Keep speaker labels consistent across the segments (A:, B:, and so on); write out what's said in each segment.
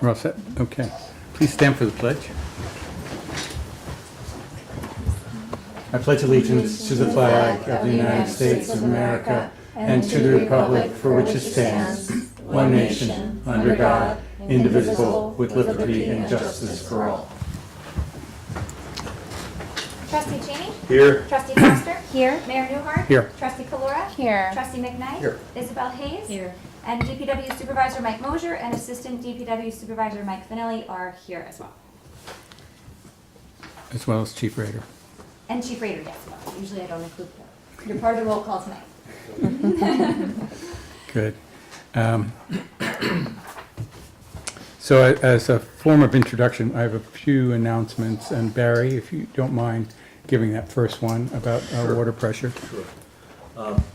A: We're all set? Okay. Please stand for the pledge. I pledge allegiance to the flag of the United States of America and to the republic for which it stands, one nation, under God, indivisible, with liberty and justice for all.
B: Trustee Cheney?
C: Here.
B: Trustee Foster?
D: Here.
B: Mayor Newhart?
A: Here.
B: Trustee Kalora?
D: Here.
B: Trustee McKnight?
C: Here.
B: Isabel Hayes?
D: Here.
B: And DPW Supervisor Mike Mosier and Assistant DPW Supervisor Mike Finelli are here as well.
A: As well as Chief Rader.
B: And Chief Rader, yes, well, usually I don't include them. You're part of the roll call tonight.
A: Good. So as a form of introduction, I have a few announcements. And Barry, if you don't mind giving that first one about
C: Sure.
A: water pressure.
C: Sure.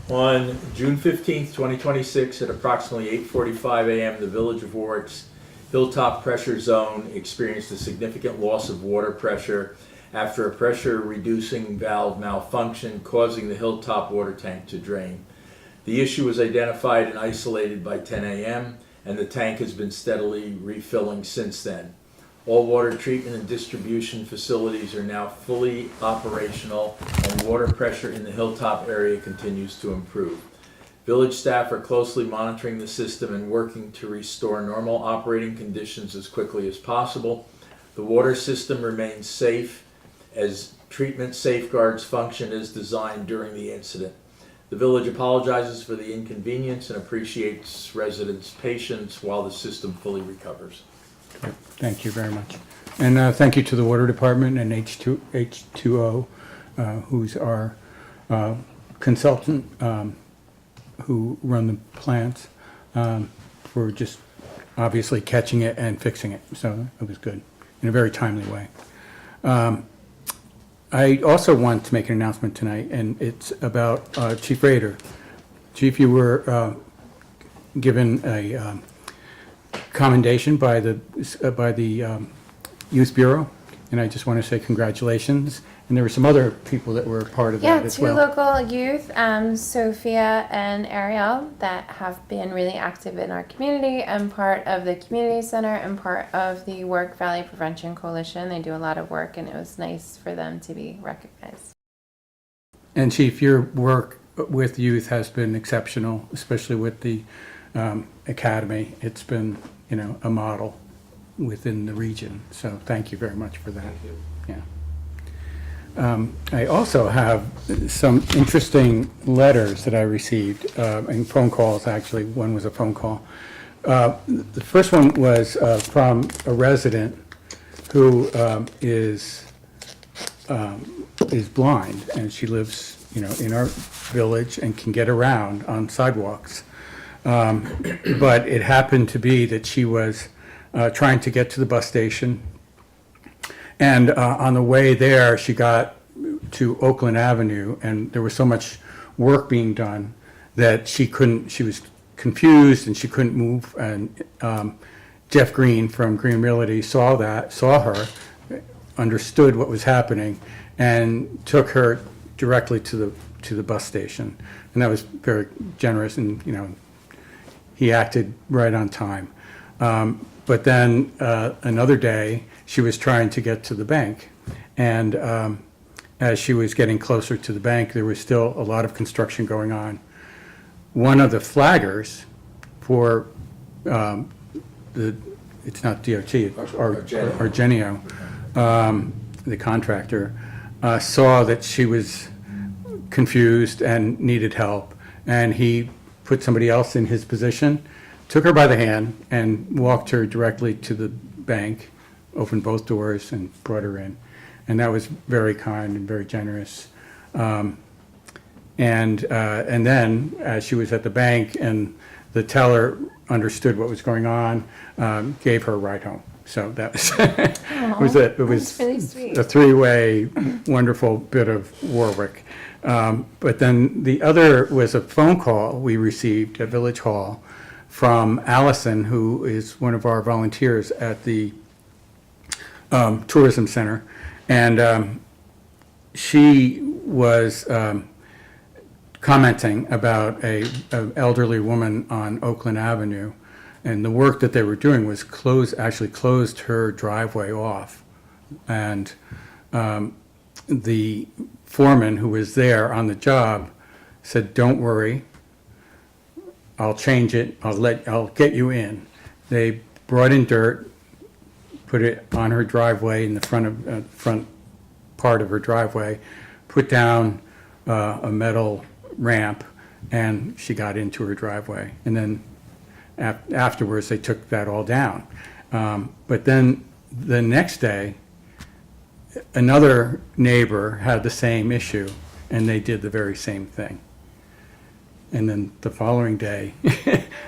C: On June 15th, 2026, at approximately 8:45 a.m., the Village of Warwick's Hilltop Pressure Zone experienced a significant loss of water pressure after a pressure-reducing valve malfunction, causing the Hilltop water tank to drain. The issue was identified and isolated by 10 a.m., and the tank has been steadily refilling since then. All water treatment and distribution facilities are now fully operational, and water pressure in the Hilltop area continues to improve. Village staff are closely monitoring the system and working to restore normal operating conditions as quickly as possible. The water system remains safe as treatment safeguards function as designed during the incident. The village apologizes for the inconvenience and appreciates residents' patience while the system fully recovers.
A: Great. Thank you very much. And thank you to the Water Department and H2O, who's our consultant who run the plants, for just obviously catching it and fixing it. So it was good in a very timely way. I also want to make an announcement tonight, and it's about Chief Rader. Chief, you were given a commendation by the Youth Bureau, and I just want to say congratulations. And there were some other people that were part of that as well.
D: Yeah, two local youth, Sophia and Ariel, that have been really active in our community and part of the community center and part of the Warwick Valley Prevention Coalition. They do a lot of work, and it was nice for them to be recognized.
A: And Chief, your work with youth has been exceptional, especially with the academy. It's been, a model within the region. So thank you very much for that.
C: Thank you.
A: Yeah. I also have some interesting letters that I received, and phone calls, actually. One was a phone call. The first one was from a resident who is blind, and she lives, in our village and can get around on sidewalks. But it happened to be that she was trying to get to the bus station, and on the way there, she got to Oakland Avenue, and there was so much work being done that she was confused and she couldn't move. And Jeff Green from Green Realty saw her, understood what was happening, and took her directly to the bus station. And that was very generous, and he acted right on time. But then another day, she was trying to get to the bank, and as she was getting closer to the bank, there was still a lot of construction going on. One of the flaggers for it's not DOT, it's Argenio, the contractor, saw that she was confused and needed help, and he put somebody else in his position, took her by the hand, and walked her directly to the bank, opened both doors, and brought her in. And that was very kind and very generous. And then, as she was at the bank and the teller understood what was going on, gave her a ride home. So that was it was
D: really sweet.
A: a three-way wonderful bit of Warwick. But then the other was a phone call we received at Village Hall from Allison, who is one of our volunteers at the tourism center, and she was commenting about an elderly woman on Oakland Avenue, And the work that they were doing was actually closed her driveway off. And the foreman who was there on the job said, "Don't worry, I'll change it, I'll get you in." They brought in dirt, put it on her driveway in the front part of her driveway, put down a metal ramp, and she got into her driveway. And then afterwards, they took that all down. But then the next day, another neighbor had the same issue, and they did the very same thing. And then the following day,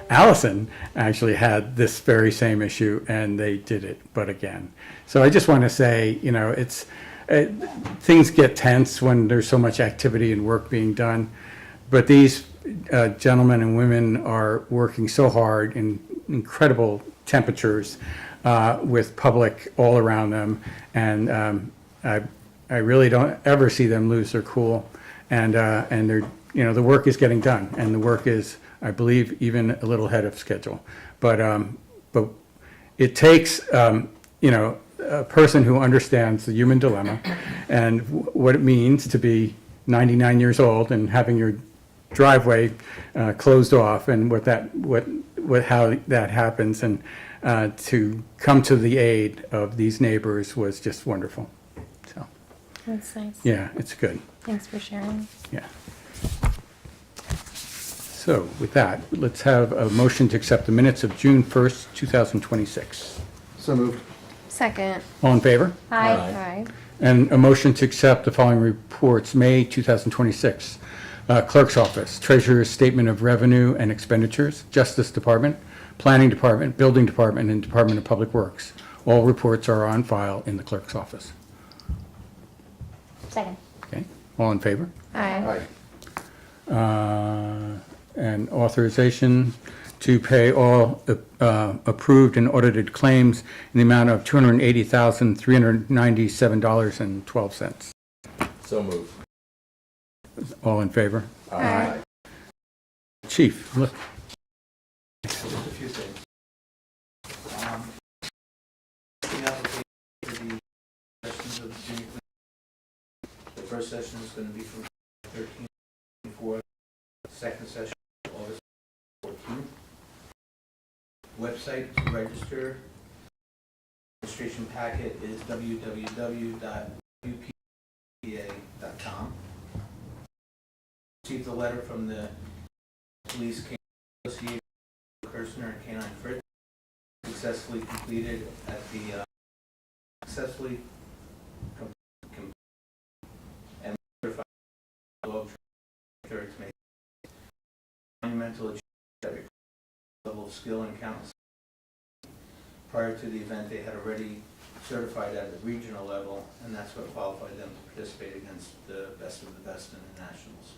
A: Allison actually had this very same issue, and they did it, but again. So I just want to say, you know, things get tense when there's so much activity and work being done. But these gentlemen and women are working so hard in incredible temperatures with public all around them. And I really don't ever see them lose their cool. And they're, you know, the work is getting done, and the work is, I believe, even a little ahead of schedule. But it takes, you know, a person who understands the human dilemma and what it means to be 99 years old and having your driveway closed off, and how that happens, and to come to the aid of these neighbors was just wonderful. So
D: That's nice.
A: yeah, it's good.
D: Thanks for sharing.
A: Yeah. So with that, let's have a motion to accept the minutes of June 1st, 2026.
E: So moved.
D: Second.
A: All in favor?
B: Hi.
D: Aye.
A: And a motion to accept the following reports, May 2026. Clerk's Office, Treasurer's Statement of Revenue and Expenditures, Justice Department, Planning Department, Building Department, and Department of Public Works. All reports are on file in the Clerk's Office.
B: Second.
A: Okay, all in favor?
D: Aye.
A: And authorization to pay all approved and audited claims in the amount of $280,397.12.
C: So moved.
A: All in favor?
D: Aye.
A: Chief, look.
E: Just a few things. The application for the sessions of the June. The first session is going to be from 13 to 4. Second session, August 14th. Website to register. Registration packet is www.uppa.com. Received a letter from the Police Association, Kirshner and Canine Fritz, successfully completed at the successfully and certified dog training May. Monumental achievement that requires a level of skill and countless. Prior to the event, they had already certified at the regional level, and that's what qualified them to participate against the best of the best in the nationals.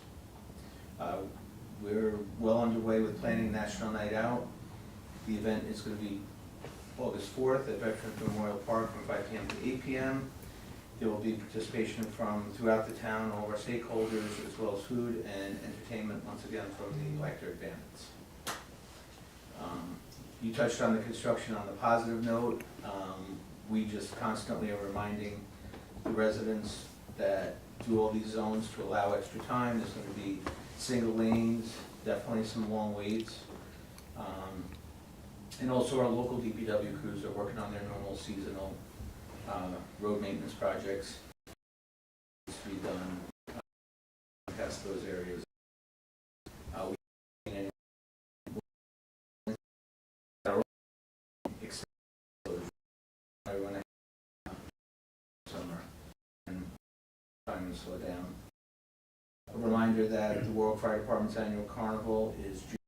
E: We're well underway with planning National Night Out. The event is going to be August 4th at Veterans Memorial Park from 5 p.m. to 8 p.m. There will be participation from throughout the town, all of our stakeholders, as well as food and entertainment, once again, from the Electric Bandits. You touched on the construction on the positive note. We just constantly are reminding the residents that do all these zones to allow extra time. There's going to be single lanes, definitely some long waits. And also our local DPW crews are working on their normal seasonal road maintenance projects to be done past those areas. Summer and time to slow down. A reminder that the World Fire Department's annual carnival is June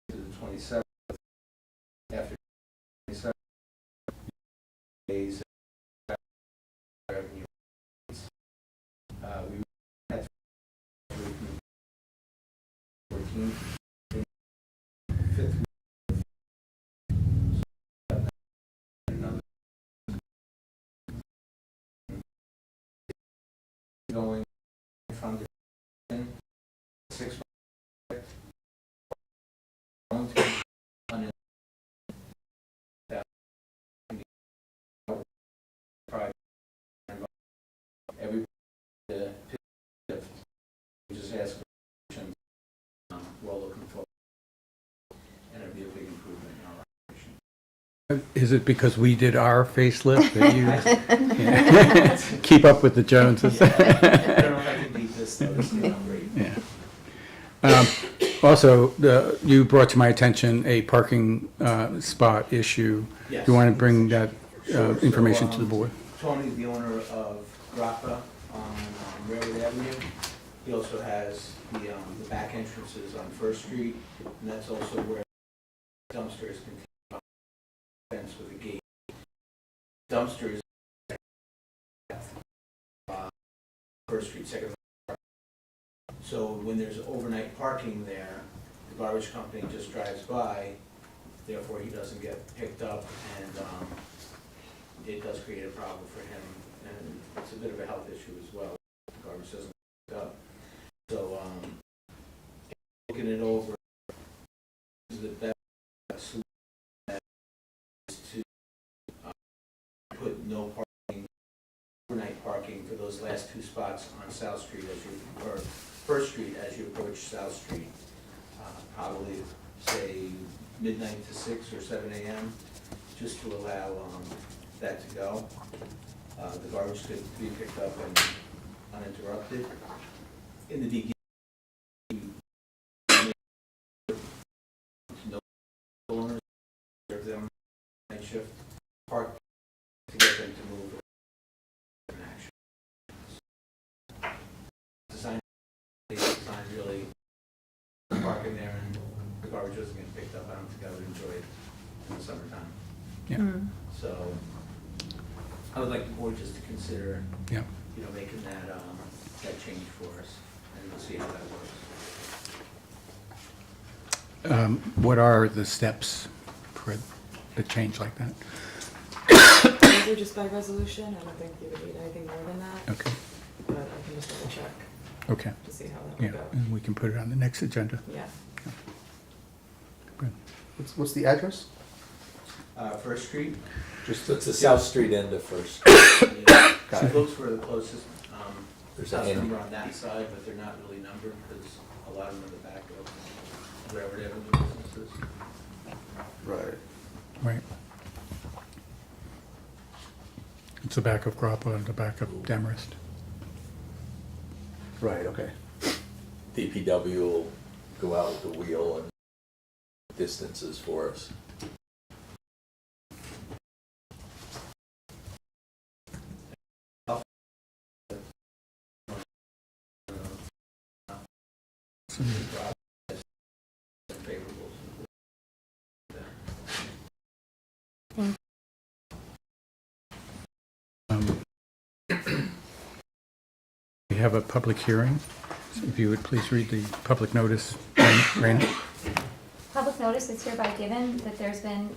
E: to the 27th. After 27 days, we had 14th, 5th. Going from the 6 months
A: Is it because we did our facelift that you yeah. Keep up with the Joneses?
E: I don't know if I can beat this, though, it's still not great.
A: Yeah. Also, you brought to my attention a parking spot issue.
E: Yes.
A: You want to bring that
E: Sure.
A: information
E: So,
A: to the board?
E: Tony, the owner of Grappa on Railroad Avenue, he also has the back entrances on First Street, and that's also where dumpsters can take off the fence with a gate. Dumpsters, First Street, second floor. So when there's overnight parking there, the garbage company just drives by, therefore he doesn't get picked up, and it does create a problem for him, and it's a bit of a health issue as well. The garbage doesn't get picked up. So, looking it over, is the best solution is to put no parking, overnight parking for those last two spots on South Street or First Street as you approach South Street. Probably say midnight to 6 or 7 a.m. just to allow that to go. The garbage could be picked up and uninterrupted. In the DEQ, no owners serve them night shift park to get them to move in action. Design really parking there and the garbage isn't getting picked up. I don't think I would enjoy it in the summertime.
A: Yeah.
E: So I would like the board just to consider,
A: Yeah.
E: Making that change for us, and we'll see how that works.
A: What are the steps for a change like that?
F: These are just by resolution. I don't think you would need anything more than that,
A: Okay,
F: but I can just double check
A: okay,
F: to see how that
A: yeah,
F: would go.
A: and we can put it on the next agenda.
F: Yeah.
A: Good.
G: What's the address?
E: First Street,
C: So it's the South Street end of First.
E: so those were the closest,
C: There's a
E: house
C: hand.
E: number on that side, but they're not really numbered, because a lot of them are the back of Railroad Avenue businesses.
G: Right.
A: Right. It's the back of Grappa and the back of Demarest.
G: Right, okay.
C: DPW will go out with the wheel and distances for us.
E: Favorable.
A: We have a public hearing. If you would please read the public notice, Raina.
B: Public notice is hereby given that there's been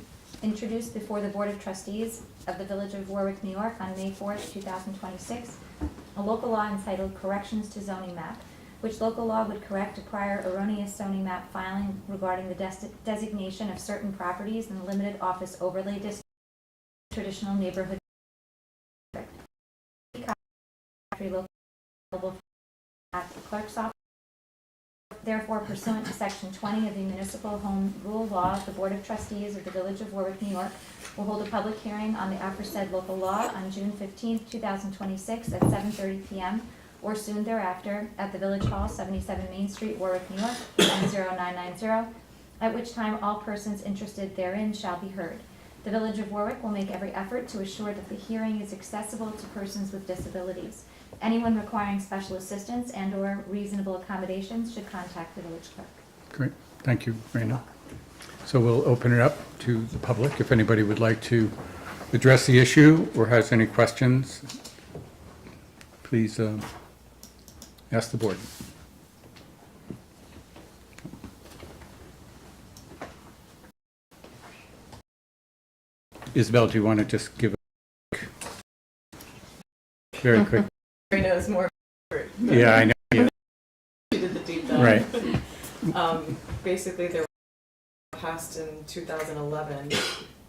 B: introduced before the Board of Trustees of the Village of Warwick, New York on May 4th, 2026, a local law entitled Corrections to Zoning Map, which local law would correct a prior erroneous zoning map filing regarding the designation of certain properties in the limited office overlay district, traditional neighborhood district. Local at the clerk's office. Therefore, pursuant to Section 20 of the Municipal Home Rule Law, the Board of Trustees of the Village of Warwick, New York, will hold a public hearing on the aforesaid local law on June 15, 2026 at 7:30 p.m. or soon thereafter at the Village Hall, 77 Main Street, Warwick, New York, 90990, at which time all persons interested therein shall be heard. The Village of Warwick will make every effort to assure that the hearing is accessible to persons with disabilities. Anyone requiring special assistance and/or reasonable accommodations should contact the village clerk.
A: Great, thank you, Raina. So we'll open it up to the public. If anybody would like to address the issue or has any questions, please ask the board. Isabel, do you want to just give a very quick?
F: Mary knows more.
A: Yeah, I know. Yeah.
F: She did the deep dive.
A: Right.
F: Basically, they were passed in 2011,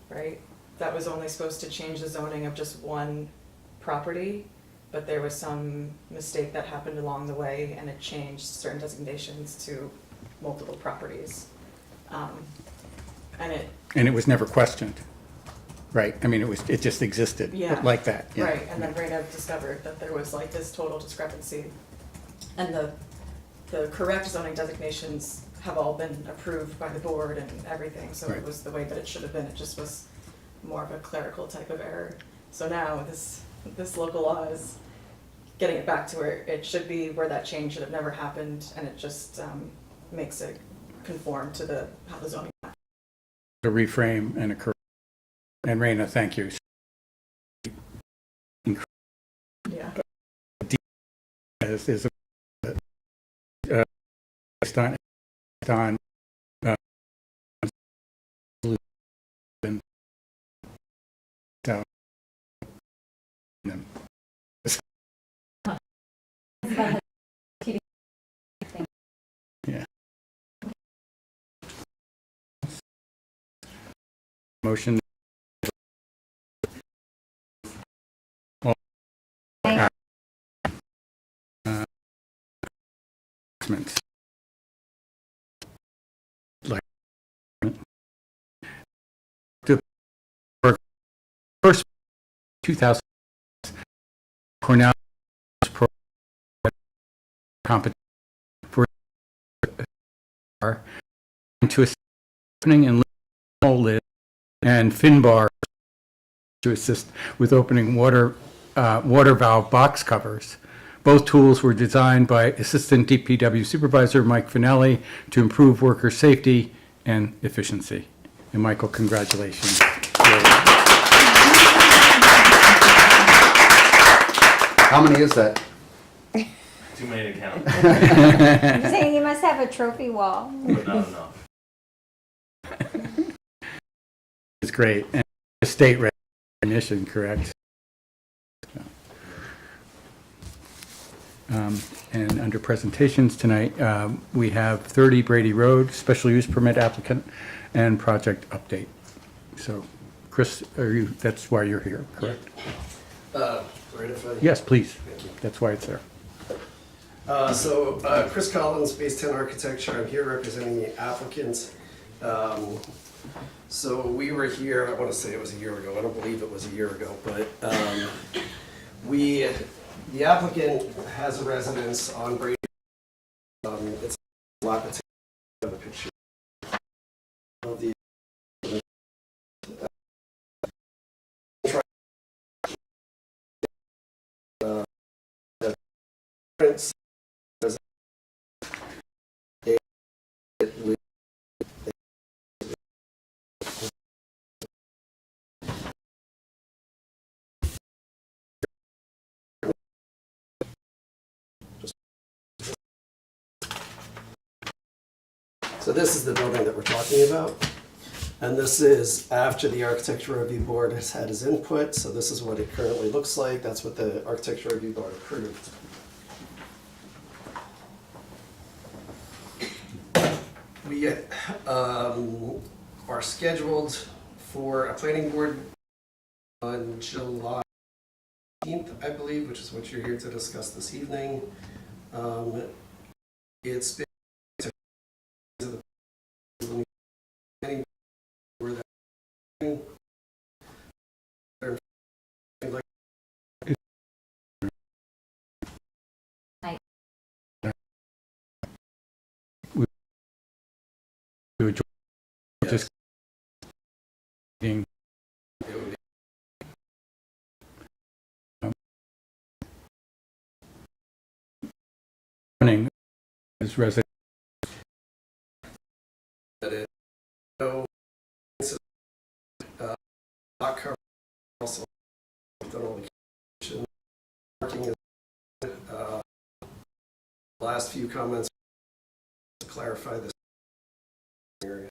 F: right? That was only supposed to change the zoning of just one property, but there was some mistake that happened along the way, and it changed certain designations to multiple properties. And it
A: And it was never questioned. right? I mean, it just existed
F: Yeah.
A: like that. Yeah.
F: Right, and then Rena discovered that there was like this total discrepancy. And the correct zoning designations have all been approved by the board and everything, so
A: Right.
F: it was the way that it should have been, it just was more of a clerical type of error. So now this local law is getting it back to where it should be, where that change should have never happened, and it just makes it conform to how the zoning.
A: To reframe and occur. And Raina, thank you.
F: Yeah.
A: Is based on so yeah. Motion. Announcements. Like the first 2000 Cornell pro competition for to assist opening and lid and fin bar to assist with opening water valve box covers. Both tools were designed by Assistant DPW Supervisor Mike Finelli to improve worker safety and efficiency. And Michael, congratulations.
G: How many is that?
E: Too many to count,
B: You're saying you must have a trophy wall.
E: but not enough.
A: It's great. And state recognition, correct? And under presentations tonight, we have 30 Brady Road, special use permit applicant and project update. So, Chris, that's why you're here, correct?
H: Right, if I-
A: Yes, please.
H: Thank you.
A: That's why it's there.
H: Chris Collins, Base 10 Architecture, I'm here representing the applicant. So we were here, I want to say it was a year ago, I don't believe it was a year ago, but the applicant has a residence on Brady. It's a lot of a picture of the So this is the building that we're talking about. And this is after the Architecture Review Board has had his input. So this is what it currently looks like. That's what the Architecture Review Board approved. We are scheduled for a planning board on July 18th, I believe, which is what you're here to discuss this evening. It's been
A: Just being running as resident.
H: No, not covered. Also, done all the parking is last few comments to clarify this area.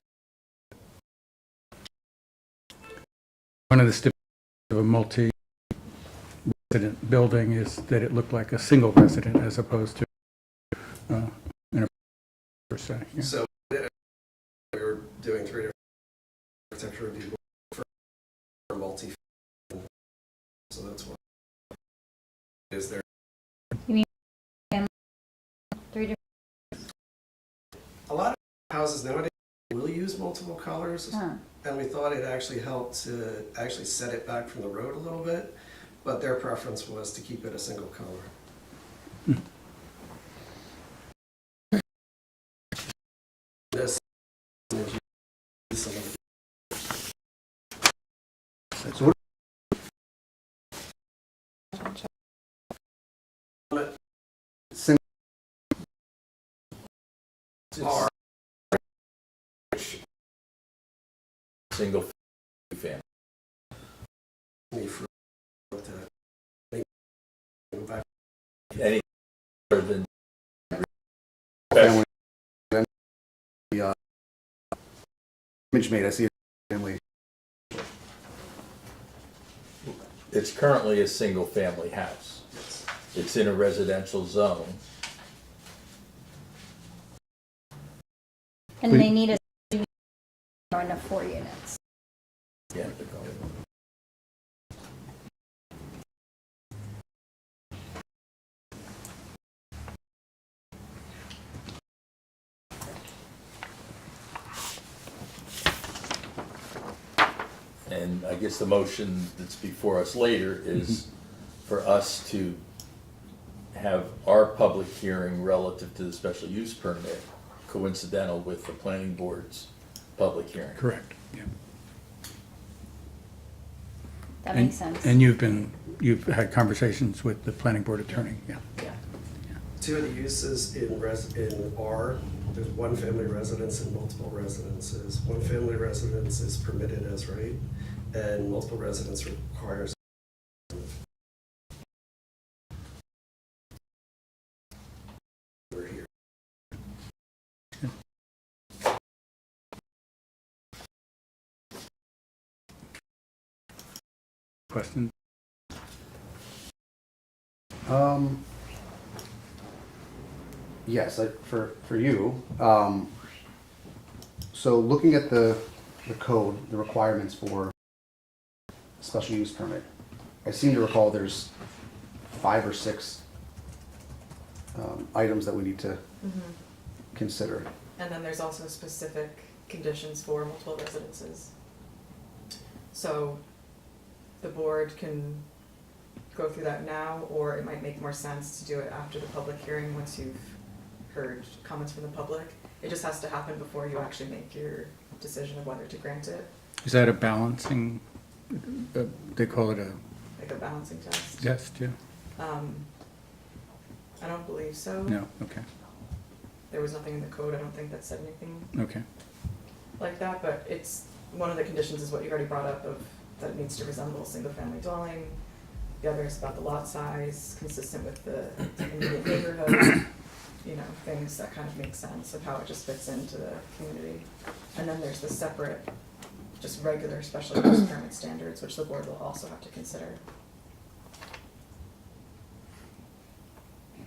A: One of the stipulations of a multi-resident building is that it looked like a single resident as opposed to an per se. Yeah.
H: So we're doing 3 different architecture review for multi. So that's what is there.
B: You mean 3 different?
H: A lot of houses nowadays will use multiple colors.
B: Huh.
H: And we thought it actually helped to actually set it back from the road a little bit, but their preference was to keep it a single color. This is some of
G: So what, single,
C: It's single family.
H: the for go back.
C: Any other than
G: family, then the image made, I see a family.
C: It's currently a single family house. It's in a residential zone.
B: And they need a or in a 4 units.
C: Yeah. And I guess the motion that's before us later is for us to have our public hearing relative to the special use permit coincidental with the planning board's public hearing.
A: Correct, yeah.
B: That
A: And-
B: makes sense.
A: And you've had conversations with the planning board attorney, yeah.
H: Yeah. Two of the uses in R, there's one family residence and multiple residences. One family residence is permitted as right, and multiple residence requires. We're here.
A: Question?
G: Yes, for you, so looking at the code, the requirements for special use permit, I seem to recall there's 5 or 6 items that we need to consider.
F: And then there's also specific conditions for multiple residences. So the board can go through that now, or it might make more sense to do it after the public hearing once you've heard comments from the public. It just has to happen before you actually make your decision of whether to grant it,
A: Is that a balancing, they call it a
F: like a balancing test.
A: test, yeah?
F: I don't believe so.
A: No, okay,
F: There was nothing in the code, I don't think, that said anything
A: okay.
F: like that, but it's, one of the conditions is what you already brought up of, that it needs to resemble a single-family dwelling. The other is about the lot size, consistent with the immediate neighborhood, you know, things that kind of make sense of how it just fits into the community. And then there's the separate, just regular special use permit standards, which the board will also have to consider.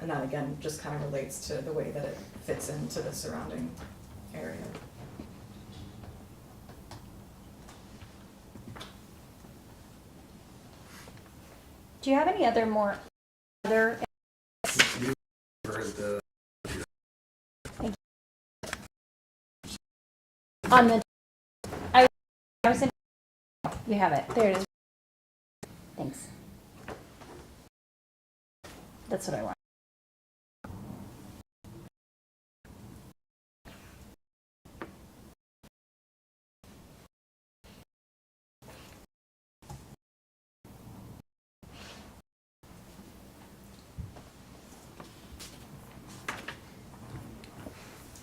F: And that again, just kind of relates to the way that it fits into the surrounding area.
B: Do you have any other other?
H: Whereas the
B: On the, I was in, you have it. There it is. Thanks. That's what I want.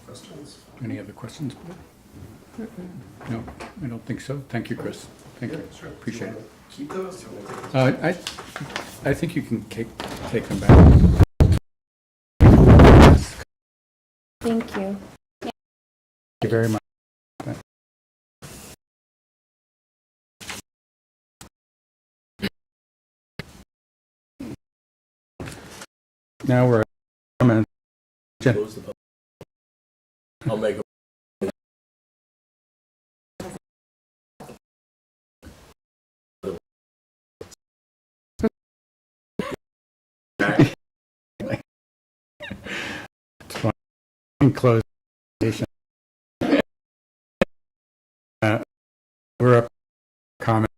H: questions?
A: Any other questions? No, I don't think so. Thank you, Chris. Thank you.
H: Sure.
A: Appreciate
H: Do you
A: it.
H: wanna keep those? Do you wanna take those?
A: I think you can take them back.
D: Thank you.
A: Thank you very much. Now we're at comments.
C: Close the public. I'll make a
A: Close. we're up comment.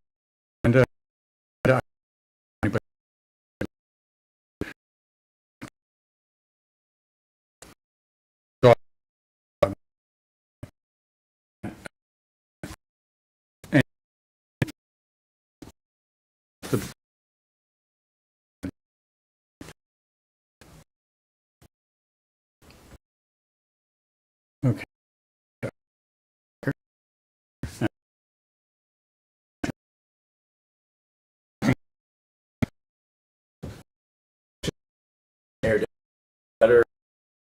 A: Okay.
C: Better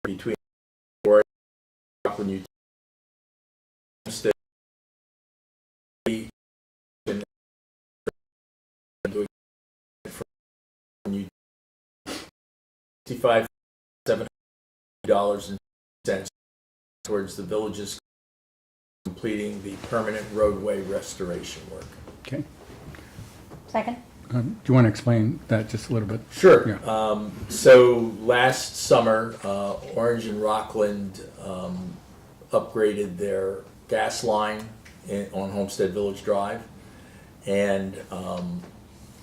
C: between Rockland Utah State and doing from $65,700 towards the village's completing the permanent roadway restoration work.
A: Okay.
B: Second?
A: Do you want to explain that just a little bit?
C: Sure.
A: Yeah.
C: So last summer, Orange and Rockland upgraded their gas line on Homestead Village Drive. And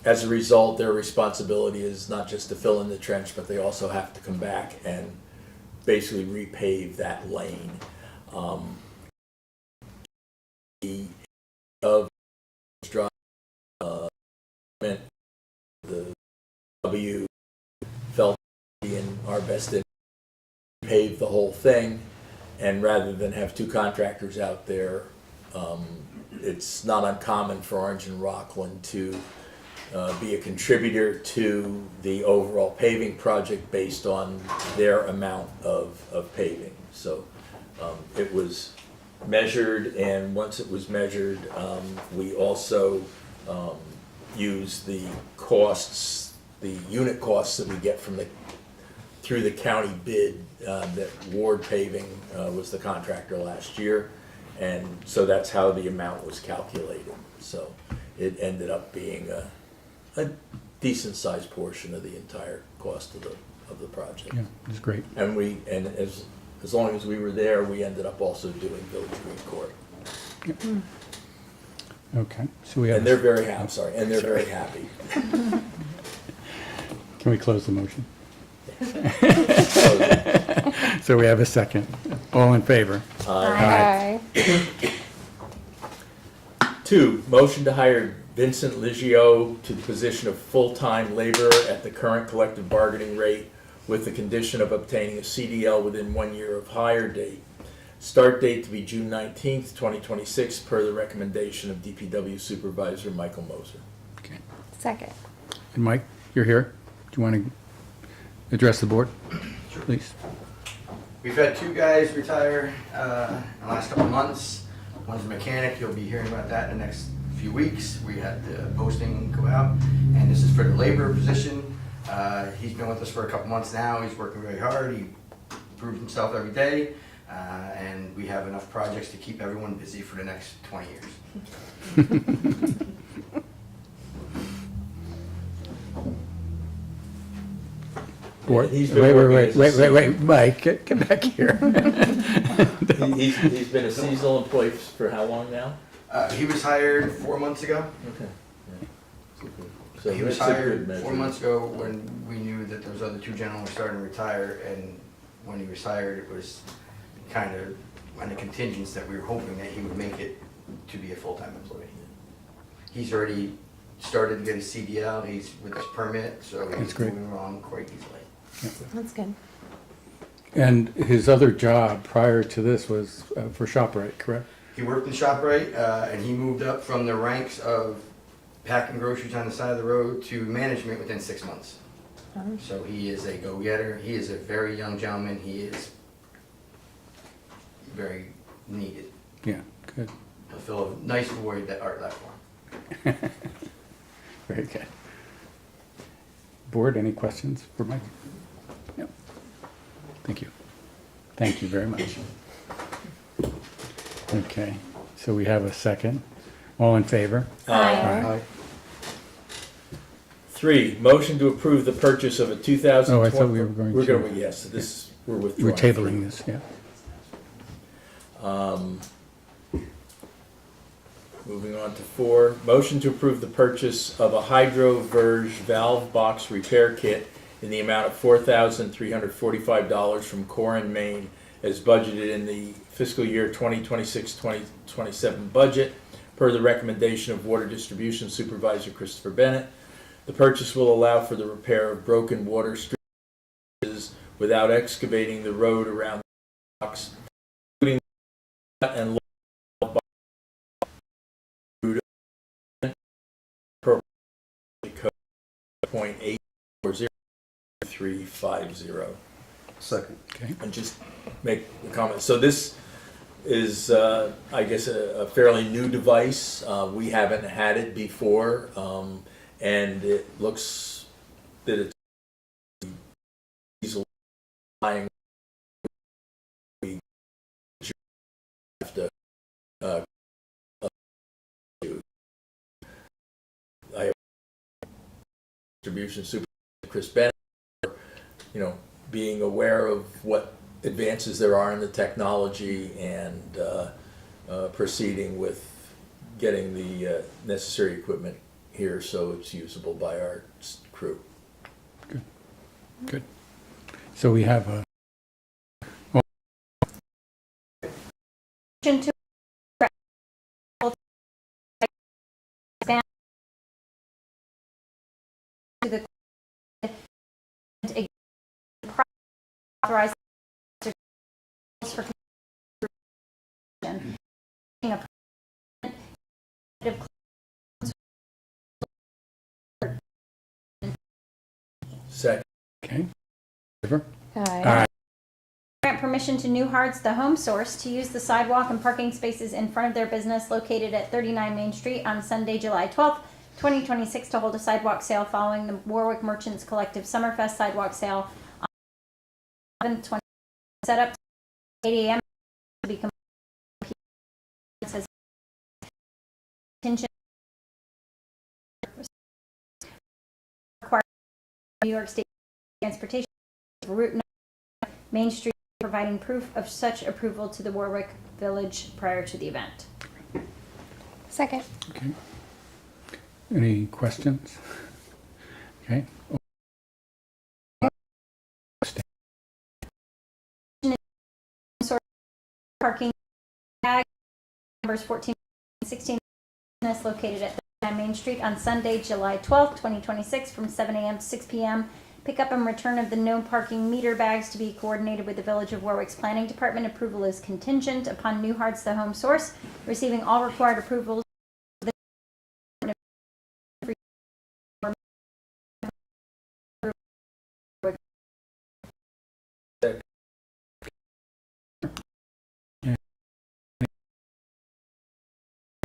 C: as a result, their responsibility is not just to fill in the trench, but they also have to come back and basically repave that lane. The of Drive the W felt in our best interest to pave the whole thing, and rather than have two contractors out there, it's not uncommon for Orange and Rockland to be a contributor to the overall paving project based on their amount of paving. So it was measured, and once it was measured, we also use the costs, the unit costs that we get from through the county bid, that Ward Paving was the contractor last year, and so that's how the amount was calculated. So it ended up being a decent sized portion of the entire cost of the project.
A: Yeah, it's great.
C: And as long as we were there, we ended up also doing Village Green Court.
A: Okay, so we have.
C: And they're very happy, I'm sorry, and they're very happy.
A: Can we close the motion?
C: So,
A: So we have a second. All in favor?
D: Aye.
C: 2, motion to hire Vincent Liggio to the position of full-time laborer at the current collective bargaining rate with the condition of obtaining a CDL within 1 year of hire date. Start date to be June 19th, 2026, per the recommendation of DPW Supervisor Michael Moser.
A: Okay.
D: Second.
A: And Mike, you're here. Do you want to address the board? Sure. Please.
I: We've had 2 guys retire in the last couple of months. One's a mechanic, you'll be hearing about that in the next few weeks. We had the posting go out, and this is for the labor position. He's been with us for a couple months now. He's working very hard. He proves himself every day, and we have enough projects to keep everyone busy for the next 20 years.
A: Board?
C: He's been
A: Wait,
C: working
A: wait, Mike, get back here.
C: He's been a seasonal employee for how long now?
I: He was hired 4 months ago.
C: Okay. So
I: He was
C: that's a good
I: hired
C: measure.
I: 4 months ago when we knew that those other 2 gentlemen were starting to retire, and when he was hired, it was kind of on the contingents that we were hoping that he would make it to be a full-time employee. He's already started to get his CDL, he's with his permit, so
A: That's
I: he's
A: great.
I: moving along quite easily.
D: That's good.
A: And his other job prior to this was for ShopRite, correct?
I: He worked in ShopRite, and he moved up from the ranks of packing groceries on the side of the road to management within 6 months. So he is a go-getter. He is a very young gentleman. He is very needed.
A: Yeah, good.
I: He'll fill a nice void that Art left for him.
A: Very good. Board, any questions for Mike? No. Thank you. Thank you very much. Okay, so we have a second. All in favor?
D: Aye.
C: 3, motion to approve the purchase of a 2020.
A: Oh, I thought we were going
C: We're
A: to-
C: going, yes, this, we're
A: We're
C: withdrawing.
A: tabling this, yeah.
C: Moving on to 4, motion to approve the purchase of a HydroVerge valve box repair kit in the amount of $4,345 from Corin, Maine, as budgeted in the fiscal year 2026-2027 budget, per the recommendation of Water Distribution Supervisor Christopher Bennett. The purchase will allow for the repair of broken water streams without excavating the road around the box, including and code .840.350.
G: Second.
A: Okay.
C: And just make a comment. So this is, I guess, a fairly new device. We haven't had it before, and it looks that it's easily buying. We have to I have distribution super Chris Bennett, being aware of what advances there are in the technology and proceeding with getting the necessary equipment here so it's usable by our crew.
A: Good. So we have a
B: Motion to expand to the authorized for consideration.
C: Second.
A: okay. Favor?
D: Aye.
B: Grant permission to New Hearts, the home source, to use the sidewalk and parking spaces in front of their business located at 39 Main Street on Sunday, July 12th, 2026, to hold a sidewalk sale following the Warwick Merchants Collective Summerfest sidewalk sale on 11/20. Set up 8 a.m. to be completed. Says contingent required New York State Transportation Route 9 Main Street, providing proof of such approval to the Warwick Village prior to the event.
D: Second.
A: Okay. Any questions? Okay.
B: Parking tag numbers 14 and 16 business located at 39 Main Street on Sunday, July 12th, 2026 from 7 a.m. to 6 p.m. Pickup and return of the no parking meter bags to be coordinated with the Village of Warwick's Planning Department. Approval is contingent upon New Hearts, the home source, receiving all required approvals.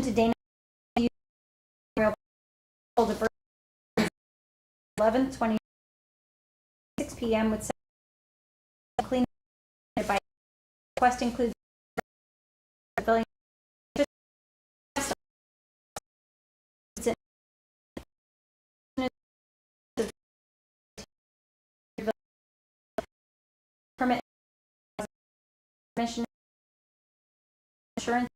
B: To Dana 11th, 20, 6 p.m. with clean by request includes pavilion permit mission insurance.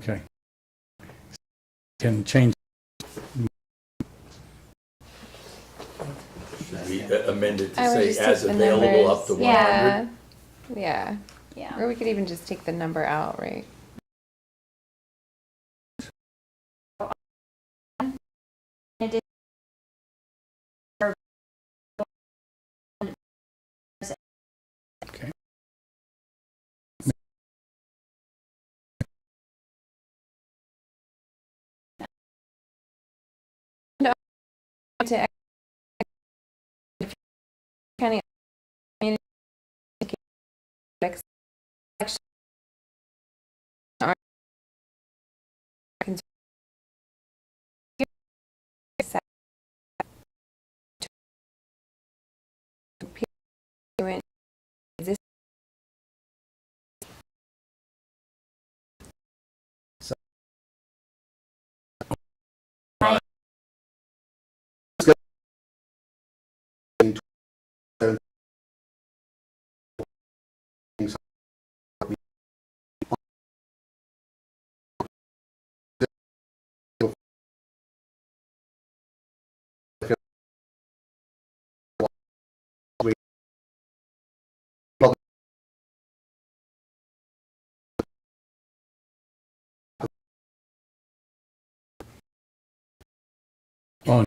A: Okay. Can change.
C: Should we amend it to
D: I would
C: say
D: just
C: as
D: take the
C: available
D: numbers.
C: up to 100?
D: Yeah. Yeah.
B: Yeah.
D: Or we could even just take the number out, right?
B: In addition,
A: Okay.
D: to county
A: Oh,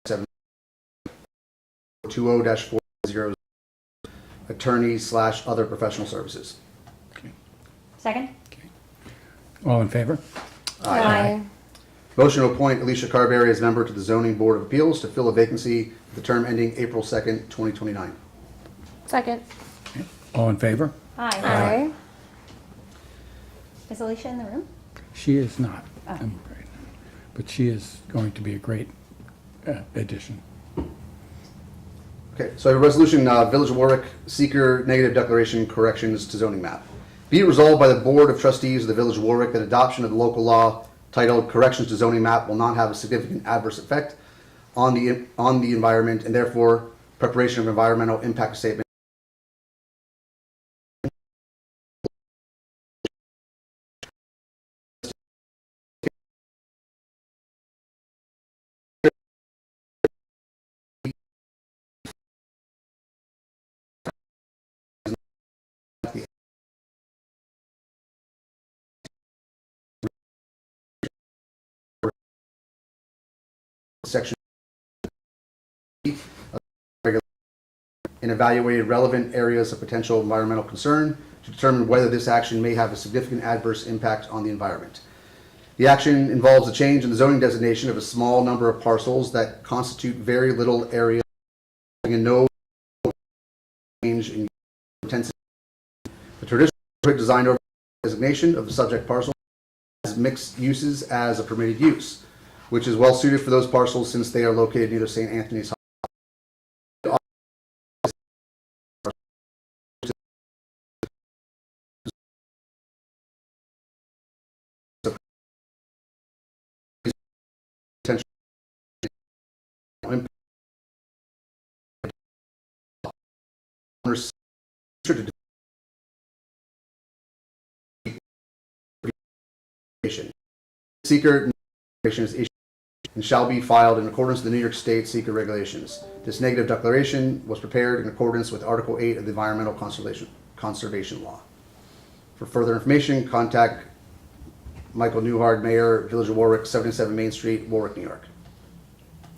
G: Seven 20-400 attorneys/other professional services.
B: Second?
A: all in favor?
D: Aye.
G: Motion to appoint Alicia Carberry as member to the Zoning Board of Appeals to fill a vacancy, the term ending April 2nd, 2029.
D: Second.
A: All in favor?
B: Aye.
D: Aye.
B: Is Alicia in the room?
A: She is not,
B: Oh.
A: I'm afraid. But she is going to be a great addition.
G: Okay, so a resolution, Village of Warwick, seeker negative declaration corrections to zoning map. Be it resolved by the Board of Trustees of the Village of Warwick that adoption of the local law titled Corrections to Zoning Map will not have a significant adverse effect on the environment, and therefore preparation of environmental impact statement section and evaluated relevant areas of potential environmental concern to determine whether this action may have a significant adverse impact on the environment. The action involves a change in the zoning designation of a small number of parcels that constitute very little area and no change in intensity. The traditional design over designation of the subject parcel has mixed uses as a permitted use, which is well suited for those parcels since they are located near the St. Anthony's potential impact restricted seeker declaration is issued and shall be filed in accordance with the New York State seeker regulations. This negative declaration was prepared in accordance with Article 8 of the Environmental Conservation Law. For further information, contact Michael Newhard, Mayor, Village of Warwick, 77 Main Street, Warwick, New York.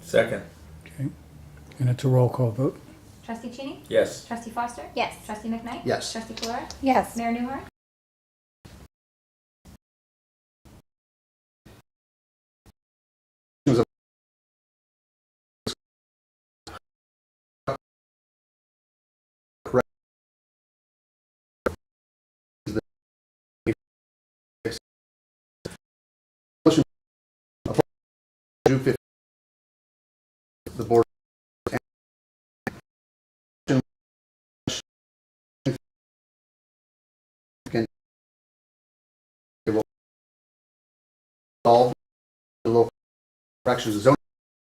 C: Second.
A: Okay, and it's a roll call vote.
B: Trustee Cheney?
C: Yes.
B: Trustee Foster?
D: Yes.
B: Trustee McKnight?
G: Yes.
B: Trustee Flora?
D: Yes.
B: Mayor Newhart?
G: June 5th, the board resolve the local corrections zoning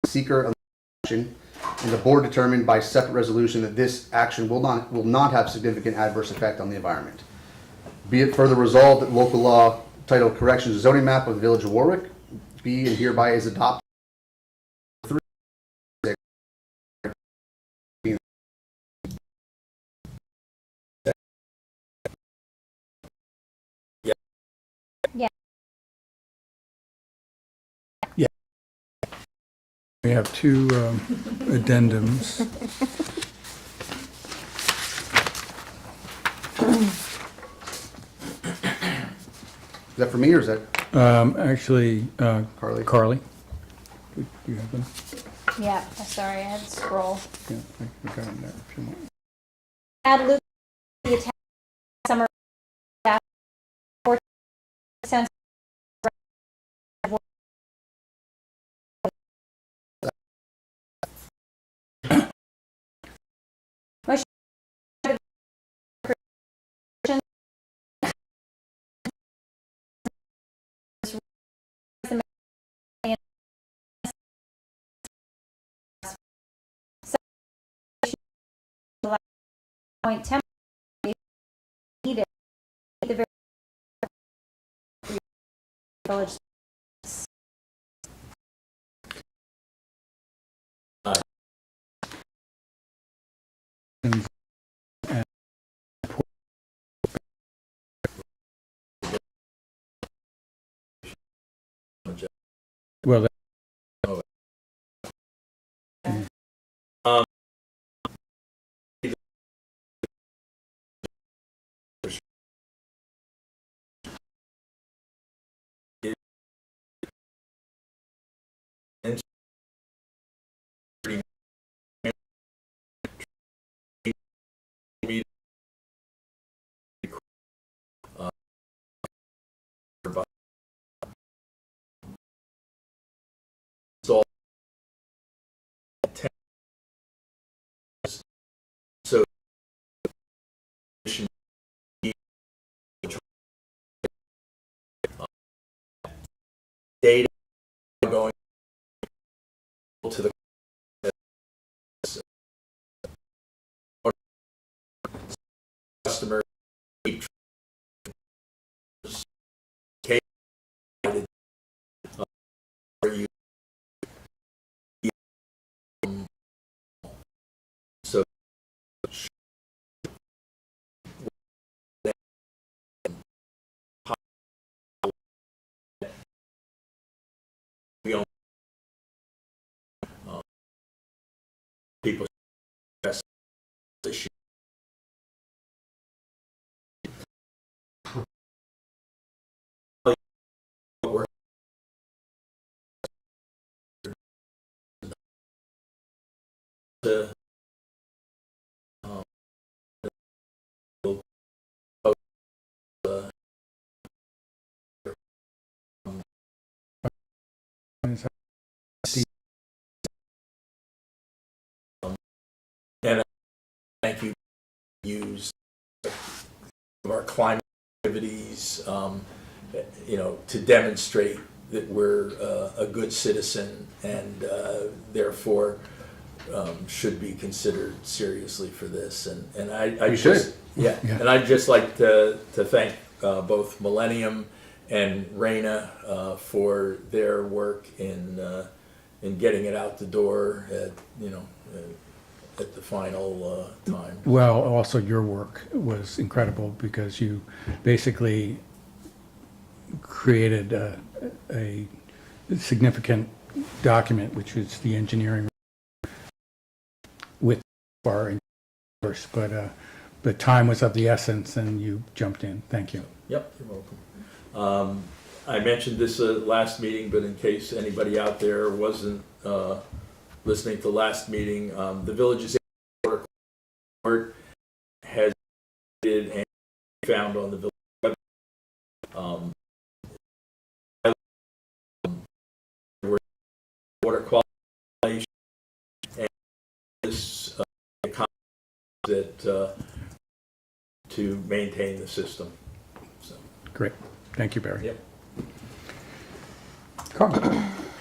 G: seeker of action, and the board determined by separate resolution that this action will not have significant adverse effect on the environment. Be it further resolved that local law titled Corrections to Zoning Map of the Village of Warwick be and hereby is adopted.
A: have two addendums.
G: Is that for me or is that
A: Actually,
G: Carly?
A: Carly, do you have them?
B: Yeah, sorry, I had to scroll.
A: Yeah, I got them there if you want.
B: Add Luke the attached summer staff 4 Motion point temporary needed the very village.
A: Well, that-
C: So data going to the customer you so we own people issue. The and thank you use of our climate activities, to demonstrate that we're a good citizen and therefore should be considered seriously for this. And I
G: You
C: just,
G: should.
C: yeah.
A: Yeah.
C: And I'd just like to thank both Millennium and Raina for their work in getting it out the door at the final time.
A: well, also your work was incredible because you basically created a significant document, which is the engineering with our engineers, but time was of the essence and you jumped in. Thank you.
C: Yep, you're welcome. I mentioned this last meeting, but in case anybody out there wasn't listening to last meeting, the village's water court has been and found on the village website. Water quality and this that to maintain the system. So.
A: Great. Thank you, Barry.
C: Yep.
A: Carl.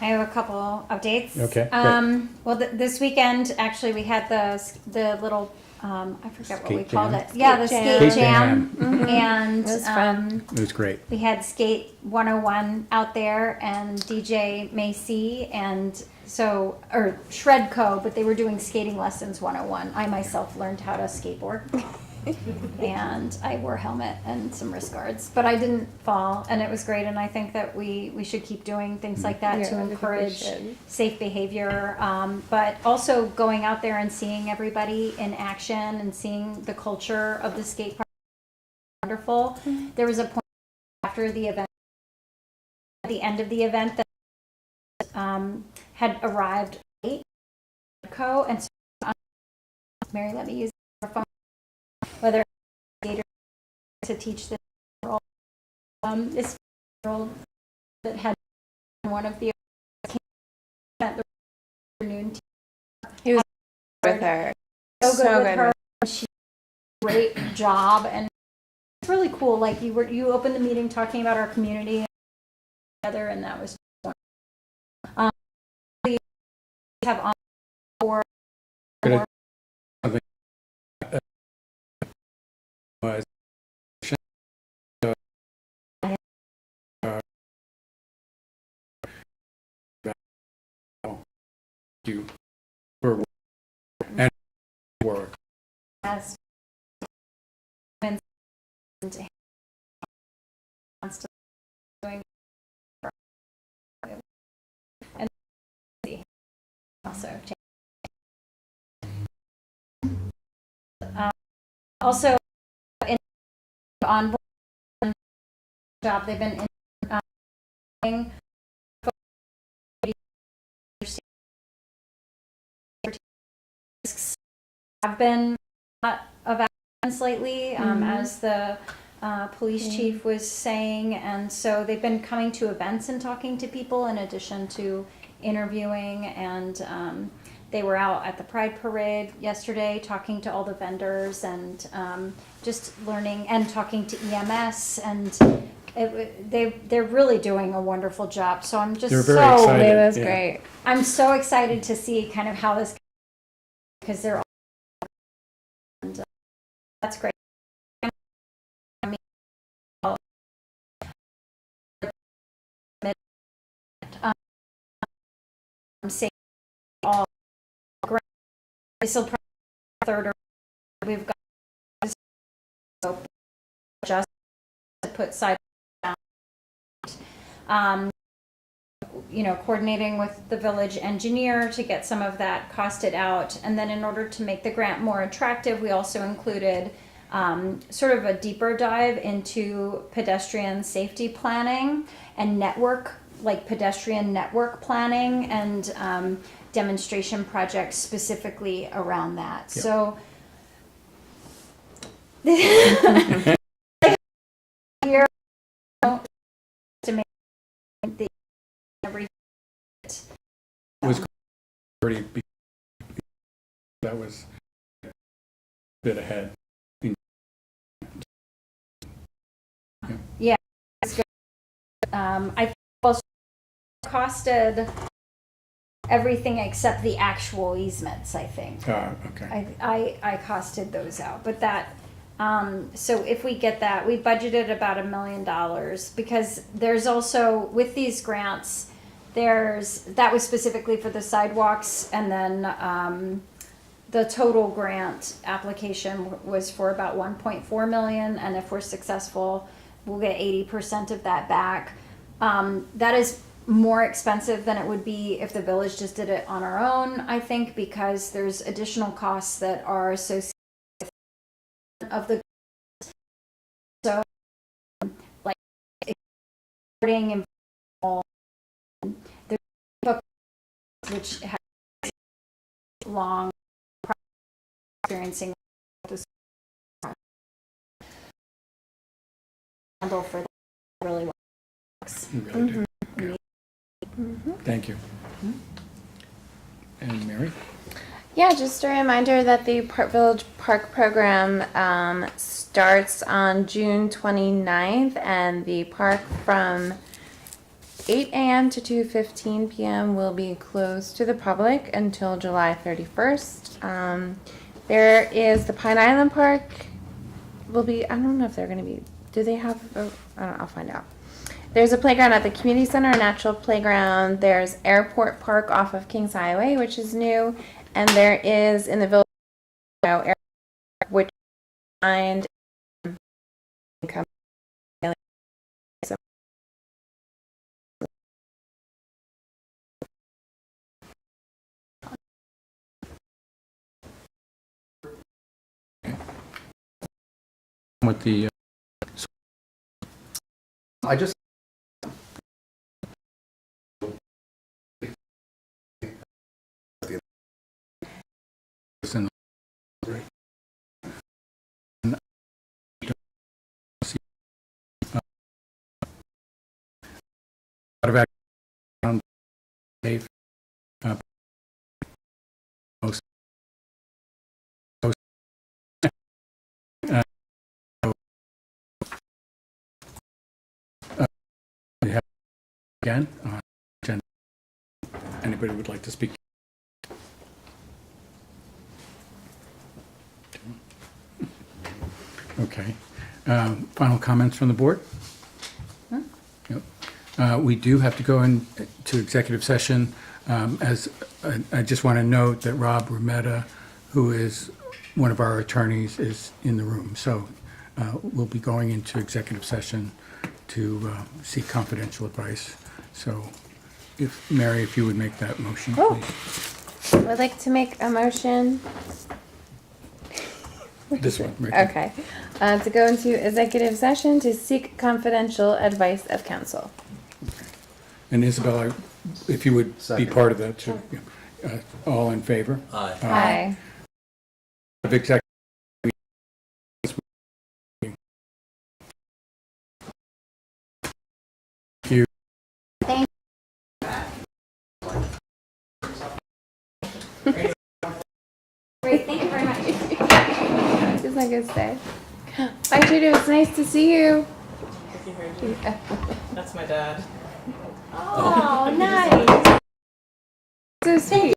B: I have a couple updates.
A: Okay, great.
B: Well, this weekend, actually, we had the little, I forget what we
A: Skate
B: called
A: jam?
B: it. Yeah, the
D: Skate
B: skate
A: jam.
B: jam. And
D: It was fun.
A: It was great.
B: we had Skate 101 out there and DJ Macy and Shredco, but they were doing skating lessons 101. I myself learned how to skateboard. and I wore a helmet and some wrist guards, but I didn't fall, and it was great. And I think that we should keep doing things like that
D: Yeah,
B: to
D: I think we
B: encourage
D: should.
B: safe behavior, but also going out there and seeing everybody in action and seeing the culture of the skate park. Wonderful. There was a point after the event, at the end of the event, that had arrived late, and so Mary let me use her phone, whether skater to teach this girl, this girl that had one of the spent the afternoon
D: He was with her.
B: so good with
D: good
B: her. She did a great job, and it's really cool. Like you opened the meeting talking about our community together, and that was wonderful. We have on board
A: Good. Was you for work and work.
B: as and constantly doing and also also in on job they've been in have been of accidents lately, as the police chief was saying, and so they've been coming to events and talking to people in addition to interviewing, and they were out at the Pride Parade yesterday talking to all the vendors and just learning and talking to EMS, and they're really doing a wonderful job. So I'm just
A: They're very
B: so
A: excited.
D: It was
A: Yeah.
D: great.
B: I'm so excited to see kind of how this, because they're all, and that's great. I mean, say all great. Still third or we've got just to put side down. Coordinating with the village engineer to get some of that costed out. And then in order to make the grant more attractive, we also included sort of a deeper dive into pedestrian safety planning and pedestrian network planning and demonstration projects specifically around that.
A: Yep.
B: So here to make the every
A: Already that was a bit ahead.
B: I also costed everything except the actual easements, I think.
A: Okay.
B: I costed those out, but that, so if we get that, we budgeted about $1 million, because there's also, with these grants, that was specifically for the sidewalks, and then the total grant application was for about 1.4 million, and if we're successful, we'll get 80% of that back. That is more expensive than it would be if the village just did it on our own, I think, because there's additional costs that are associated with of the, so like recording and which has long experiencing this handle for that really works.
A: You really do. Yeah. Thank you. And Mary?
D: Yeah, just a reminder that the Village Park program starts on June 29th, and the park from 8 a.m. to 2:15 p.m. will be closed to the public until July 31st. There is the Pine Island Park will be, I don't know if they're going to be, do they have, I don't know, I'll find out. There's a playground at the community center, a natural playground. There's Airport Park off of Kings Highway, which is new. And there is in the village, Airport Park, which mind
A: With the,
G: I just,
A: and a lot of action on Dave. Most, we have again on agenda. Anybody would like to speak? Okay. Final comments from the board? Yep. We do have to go into executive session. As I just want to note that Rob Rumetta, who is one of our attorneys, is in the room. So we'll be going into executive session to seek confidential advice. So if, Mary, if you would make that motion,
D: Oh.
A: please.
D: I'd like to make a motion.
A: This one, right there.
D: Okay. To go into executive session to seek confidential advice of counsel.
A: And Isabel, if you would be
G: Second.
A: part of that too. Yeah. All in favor?
C: Aye.
D: Aye.
A: Of executive. You.
B: Great, thank you very much.
D: It's not gonna stay. Bye, Judy. It's nice to see you.
F: That's my dad.
B: Oh, nice.
D: So sweet.